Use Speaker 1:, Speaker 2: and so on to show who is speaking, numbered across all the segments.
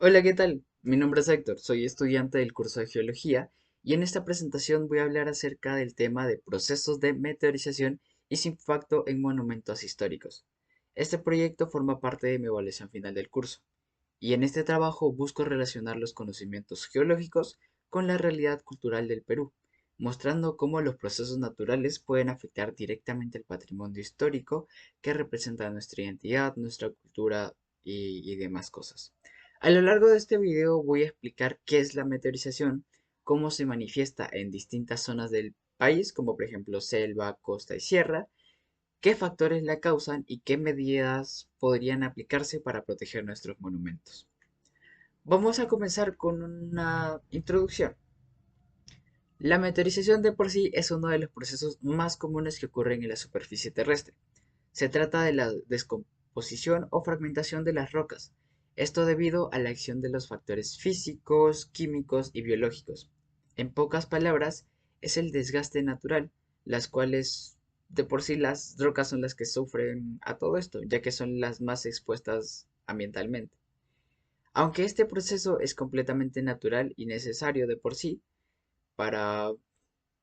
Speaker 1: Hola, ¿qué tal? Mi nombre es Héctor, soy estudiante del curso de Geología y en esta presentación voy a hablar acerca del tema de procesos de meteorización y su impacto en monumentos históricos. Este proyecto forma parte de mi evaluación final del curso y en este trabajo busco relacionar los conocimientos geológicos con la realidad cultural del Perú, mostrando cómo los procesos naturales pueden afectar directamente el patrimonio histórico que representa nuestra identidad, nuestra cultura y demás cosas. A lo largo de este video voy a explicar qué es la meteorización, cómo se manifiesta en distintas zonas del país, como por ejemplo selva, costa y sierra, qué factores la causan y qué medidas podrían aplicarse para proteger nuestros monumentos. Vamos a comenzar con una introducción. La meteorización de por sí es uno de los procesos más comunes que ocurren en la superficie terrestre. Se trata de la descomposición o fragmentación de las rocas, esto debido a la acción de los factores físicos, químicos y biológicos. En pocas palabras, es el desgaste natural, las cuales de por sí las rocas son las que sufren a todo esto, ya que son las más expuestas ambientalmente. Aunque este proceso es completamente natural y necesario de por sí para,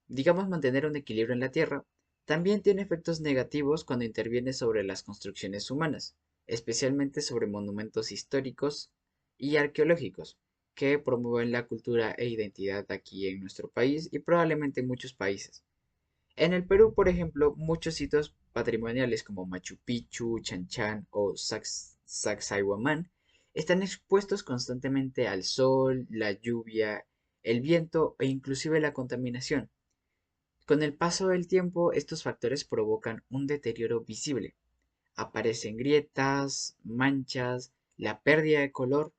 Speaker 1: digamos, mantener un equilibrio en la Tierra, también tiene efectos negativos cuando interviene sobre las construcciones humanas, especialmente sobre monumentos históricos y arqueológicos, que promueven la cultura e identidad aquí en nuestro país y probablemente en muchos países. En el Perú, por ejemplo, muchos sitios patrimoniales como Machu Picchu, Chan Chan o Sacsayhuamán están expuestos constantemente al sol, la lluvia, el viento e inclusive la contaminación. Con el paso del tiempo, estos factores provocan un deterioro visible. Aparecen grietas, manchas, la pérdida de color,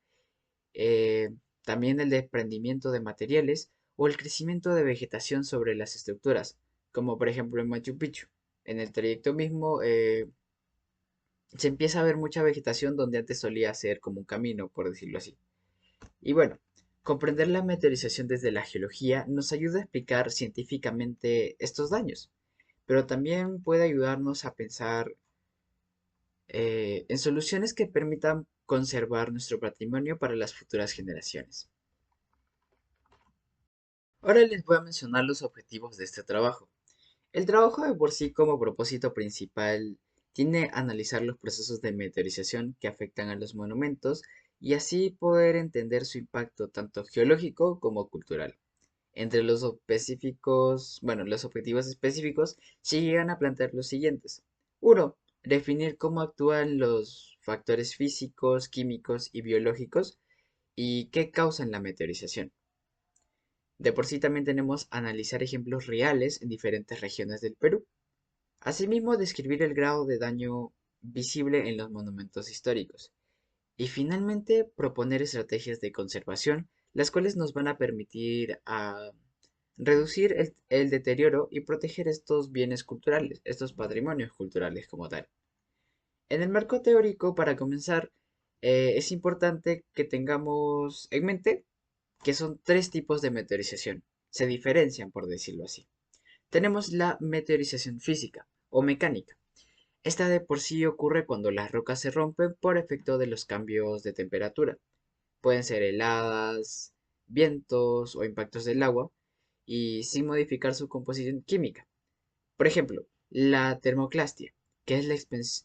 Speaker 1: eh, también el desprendimiento de materiales o el crecimiento de vegetación sobre las estructuras, como por ejemplo en Machu Picchu. En el trayecto mismo se empieza a ver mucha vegetación donde antes solía ser como un camino, por decirlo así. Y bueno, comprender la meteorización desde la geología nos ayuda a explicar científicamente estos daños, pero también puede ayudarnos a pensar en soluciones que permitan conservar nuestro patrimonio para las futuras generaciones. Ahora les voy a mencionar los objetivos de este trabajo. El trabajo de por sí como propósito principal tiene analizar los procesos de meteorización que afectan a los monumentos y así poder entender su impacto tanto geológico como cultural. Entre los específicos, bueno, los objetivos específicos se llegan a plantear los siguientes. Uno, definir cómo actúan los factores físicos, químicos y biológicos y qué causan la meteorización. De por sí también tenemos analizar ejemplos reales en diferentes regiones del Perú. Asimismo, describir el grado de daño visible en los monumentos históricos. Y finalmente, proponer estrategias de conservación, las cuales nos van a permitir reducir el deterioro y proteger estos bienes culturales, estos patrimonios culturales como tal. En el marco teórico, para comenzar, es importante que tengamos en mente que son tres tipos de meteorización. Se diferencian, por decirlo así. Tenemos la meteorización física o mecánica. Esta de por sí ocurre cuando las rocas se rompen por efecto de los cambios de temperatura. Pueden ser heladas, vientos o impactos del agua y sin modificar su composición química. Por ejemplo, la termoclastia, que es la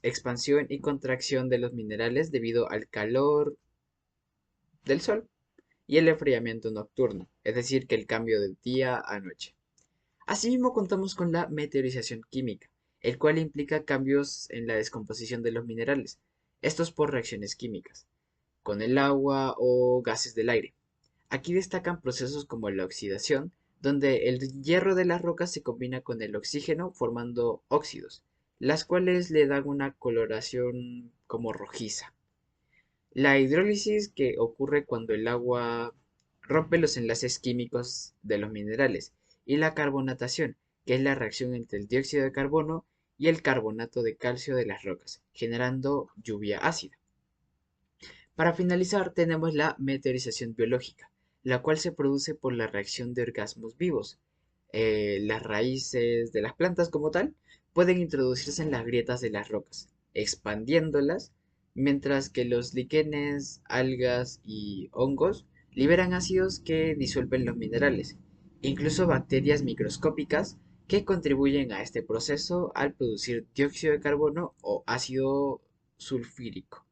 Speaker 1: expansión y contracción de los minerales debido al calor del sol y el enfriamiento nocturno, es decir, que el cambio de día a noche. Asimismo, contamos con la meteorización química, el cual implica cambios en la descomposición de los minerales, estos por reacciones químicas, con el agua o gases del aire. Aquí destacan procesos como la oxidación, donde el hierro de las rocas se combina con el oxígeno formando óxidos, las cuales le dan una coloración como rojiza. La hidrólisis, que ocurre cuando el agua rompe los enlaces químicos de los minerales, y la carbonatación, que es la reacción entre el dióxido de carbono y el carbonato de calcio de las rocas, generando lluvia ácida. Para finalizar, tenemos la meteorización biológica, la cual se produce por la reacción de organismos vivos. Las raíces de las plantas como tal pueden introducirse en las grietas de las rocas, expandiéndolas, mientras que los líquenes, algas y hongos liberan ácidos que disuelven los minerales, incluso bacterias microscópicas que contribuyen a este proceso al producir dióxido de carbono o ácido sulfúrico.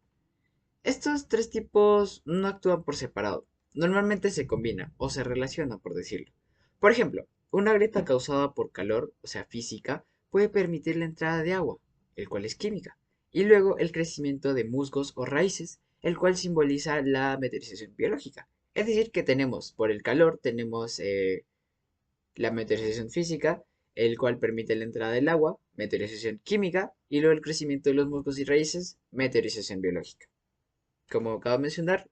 Speaker 1: Estos tres tipos no actúan por separado, normalmente se combinan o se relacionan, por decirlo. Por ejemplo, una grieta causada por calor, o sea, física, puede permitir la entrada de agua, el cual es química, y luego el crecimiento de musgos o raíces, el cual simboliza la meteorización biológica. Es decir, que tenemos, por el calor, tenemos la meteorización física, el cual permite la entrada del agua, meteorización química, y luego el crecimiento de los musgos y raíces, meteorización biológica. Como acabo de mencionar,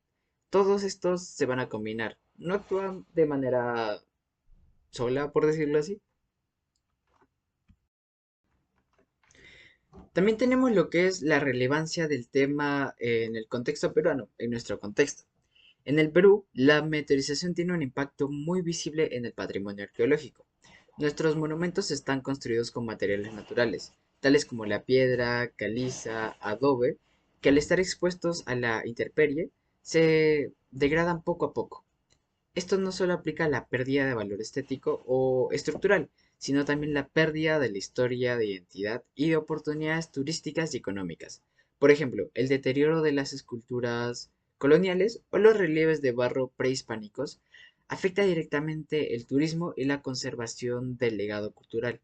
Speaker 1: todos estos se van a combinar. No actúan de manera sola, por decirlo así. También tenemos lo que es la relevancia del tema en el contexto peruano, en nuestro contexto. En el Perú, la meteorización tiene un impacto muy visible en el patrimonio arqueológico. Nuestros monumentos están construidos con materiales naturales, tales como la piedra, caliza, adobe, que al estar expuestos a la intemperie, se degradan poco a poco. Esto no solo aplica a la pérdida de valor estético o estructural, sino también la pérdida de la historia, de identidad y de oportunidades turísticas y económicas. Por ejemplo, el deterioro de las esculturas coloniales o los relieves de barro prehispánicos afecta directamente el turismo y la conservación del legado cultural.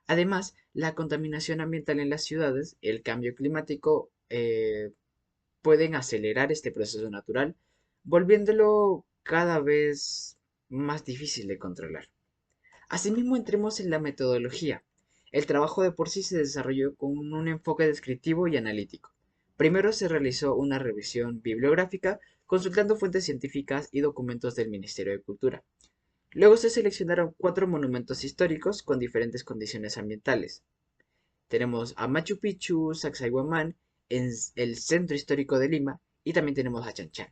Speaker 1: Además, la contaminación ambiental en las ciudades y el cambio climático pueden acelerar este proceso natural, volviéndolo cada vez más difícil de controlar. Asimismo, entremos en la metodología. El trabajo de por sí se desarrolló con un enfoque descriptivo y analítico. Primero se realizó una revisión bibliográfica consultando fuentes científicas y documentos del Ministerio de Cultura. Luego se seleccionaron 4 monumentos históricos con diferentes condiciones ambientales. Tenemos a Machu Picchu, Sacsayhuamán, en el centro histórico de Lima, y también tenemos a Chan Chan.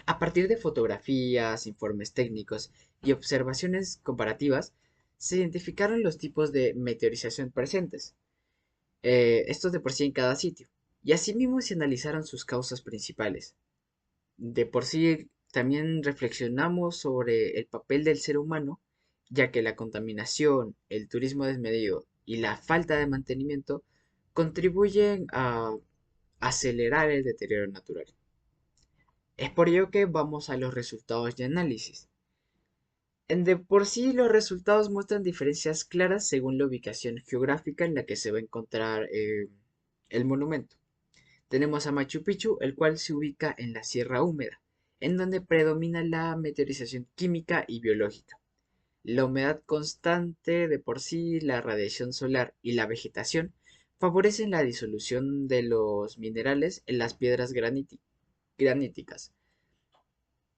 Speaker 1: A partir de fotografías, informes técnicos y observaciones comparativas, se identificaron los tipos de meteorización presentes, estos de por sí en cada sitio, y asimismo se analizaron sus causas principales. De por sí también reflexionamos sobre el papel del ser humano, ya que la contaminación, el turismo desmedido y la falta de mantenimiento contribuyen a acelerar el deterioro natural. Es por ello que vamos a los resultados de análisis. En de por sí los resultados muestran diferencias claras según la ubicación geográfica en la que se va a encontrar el monumento. Tenemos a Machu Picchu, el cual se ubica en la Sierra Húmeda, en donde predomina la meteorización química y biológica. La humedad constante de por sí, la radiación solar y la vegetación favorecen la disolución de los minerales en las piedras graníticas.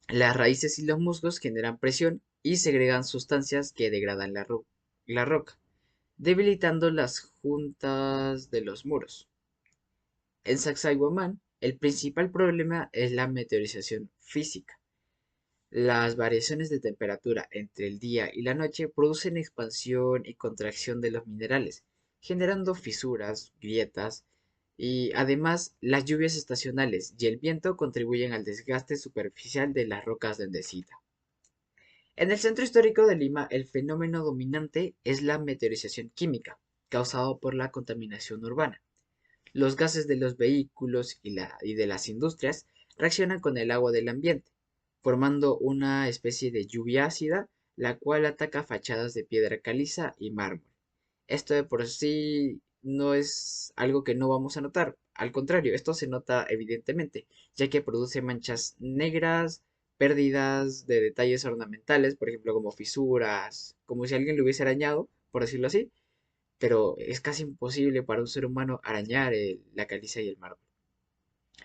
Speaker 1: Las raíces y los musgos generan presión y segregan sustancias que degradan la roca, debilitando las juntas de los muros. En Sacsayhuamán, el principal problema es la meteorización física. Las variaciones de temperatura entre el día y la noche producen expansión y contracción de los minerales, generando fisuras, grietas, y además las lluvias estacionales y el viento contribuyen al desgaste superficial de las rocas de andesita. En el centro histórico de Lima, el fenómeno dominante es la meteorización química, causado por la contaminación urbana. Los gases de los vehículos y de las industrias reaccionan con el agua del ambiente, formando una especie de lluvia ácida, la cual ataca fachadas de piedra caliza y mármol. Esto de por sí no es algo que no vamos a notar. Al contrario, esto se nota evidentemente, ya que produce manchas negras, pérdidas de detalles ornamentales, por ejemplo, como fisuras, como si alguien lo hubiese arañado, por decirlo así, pero es casi imposible para un ser humano arañar la caliza y el mármol.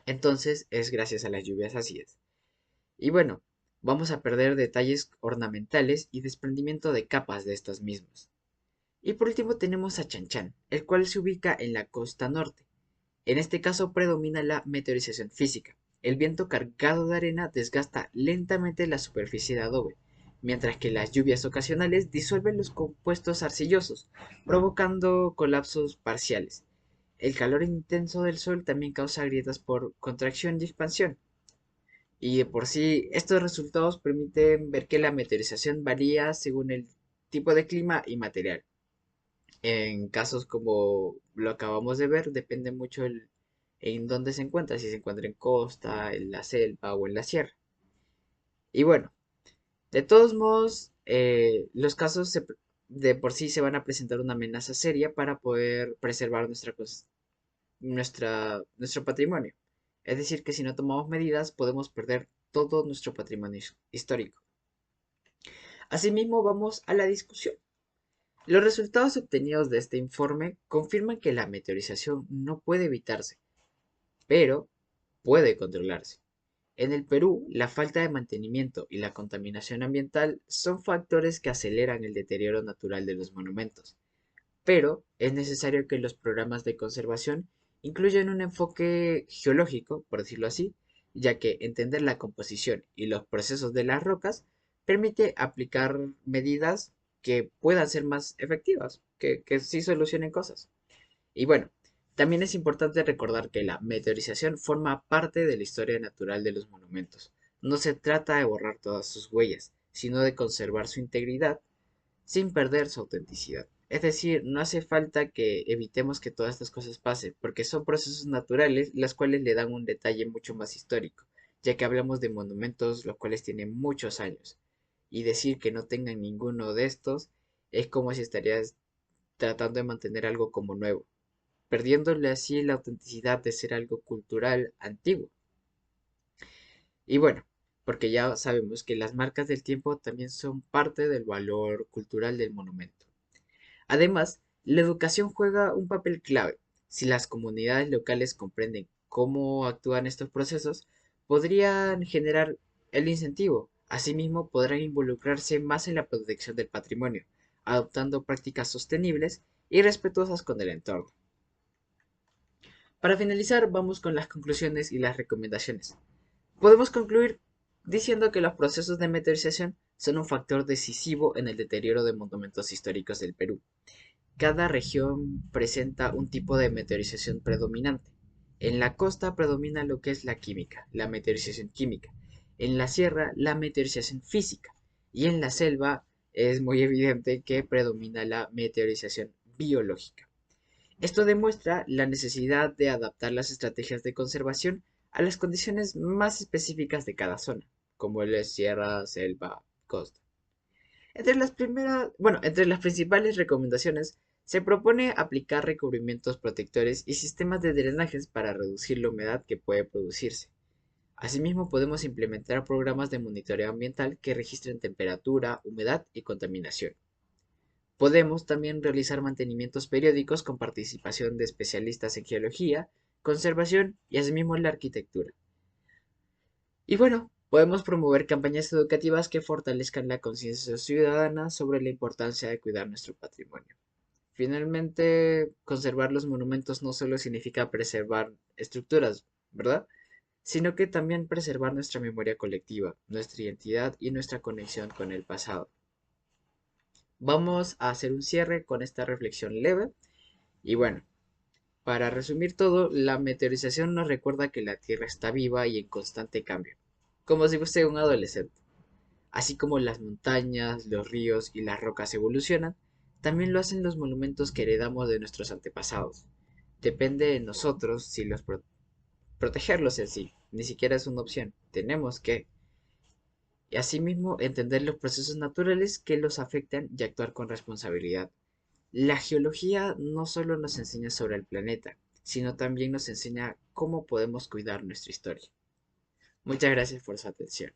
Speaker 1: Entonces es gracias a las lluvias ácidas. Y bueno, vamos a perder detalles ornamentales y desprendimiento de capas de estas mismas. Y por último tenemos a Chan Chan, el cual se ubica en la costa norte. En este caso predomina la meteorización física. El viento cargado de arena desgasta lentamente la superficie de adobe, mientras que las lluvias ocasionales disuelven los compuestos arcillosos, provocando colapsos parciales. El calor intenso del Sol también causa grietas por contracción y expansión. Y de por sí, estos resultados permiten ver que la meteorización varía según el tipo de clima y material. En casos como lo acabamos de ver, depende mucho en dónde se encuentra, si se encuentra en costa, en la selva o en la sierra. Y bueno, de todos modos, los casos de por sí se van a presentar una amenaza seria para poder preservar nuestro patrimonio. Es decir, que si no tomamos medidas, podemos perder todo nuestro patrimonio histórico. Asimismo, vamos a la discusión. Los resultados obtenidos de este informe confirman que la meteorización no puede evitarse, pero puede controlarse. En el Perú, la falta de mantenimiento y la contaminación ambiental son factores que aceleran el deterioro natural de los monumentos, pero es necesario que los programas de conservación incluyan un enfoque geológico, por decirlo así, ya que entender la composición y los procesos de las rocas permite aplicar medidas que puedan ser más efectivas, que sí solucionen cosas. Y bueno, también es importante recordar que la meteorización forma parte de la historia natural de los monumentos. No se trata de borrar todas sus huellas, sino de conservar su integridad sin perder su autenticidad. Es decir, no hace falta que evitemos que todas estas cosas pasen, porque son procesos naturales las cuales le dan un detalle mucho más histórico, ya que hablamos de monumentos los cuales tienen muchos años. Y decir que no tengan ninguno de estos es como si estarías tratando de mantener algo como nuevo, perdiéndole así la autenticidad de ser algo cultural antiguo. Y bueno, porque ya sabemos que las marcas del tiempo también son parte del valor cultural del monumento. Además, la educación juega un papel clave. Si las comunidades locales comprenden cómo actúan estos procesos, podrían generar el incentivo. Asimismo, podrán involucrarse más en la protección del patrimonio, adoptando prácticas sostenibles y respetuosas con el entorno. Para finalizar, vamos con las conclusiones y las recomendaciones. Podemos concluir diciendo que los procesos de meteorización son un factor decisivo en el deterioro de monumentos históricos del Perú. Cada región presenta un tipo de meteorización predominante. En la costa predomina lo que es la química, la meteorización química. En la sierra, la meteorización física. Y en la selva es muy evidente que predomina la meteorización biológica. Esto demuestra la necesidad de adaptar las estrategias de conservación a las condiciones más específicas de cada zona, como es sierra, selva, costa. Entre las principales recomendaciones se propone aplicar recubrimientos protectores y sistemas de drenajes para reducir la humedad que puede producirse. Asimismo, podemos implementar programas de monitoreo ambiental que registren temperatura, humedad y contaminación. Podemos también realizar mantenimientos periódicos con participación de especialistas en geología, conservación y asimismo en la arquitectura. Y bueno, podemos promover campañas educativas que fortalezcan la conciencia ciudadana sobre la importancia de cuidar nuestro patrimonio. Finalmente, conservar los monumentos no solo significa preservar estructuras, ¿verdad? Sino que también preservar nuestra memoria colectiva, nuestra identidad y nuestra conexión con el pasado. Vamos a hacer un cierre con esta reflexión leve y bueno, para resumir todo, la meteorización nos recuerda que la Tierra está viva y en constante cambio, como si fuese un adolescente. Así como las montañas, los ríos y las rocas evolucionan, también lo hacen los monumentos que heredamos de nuestros antepasados. Depende de nosotros si protegerlos en sí, ni siquiera es una opción, tenemos que. Y asimismo entender los procesos naturales que los afectan y actuar con responsabilidad. La geología no solo nos enseña sobre el planeta, sino también nos enseña cómo podemos cuidar nuestra historia. Muchas gracias por su atención.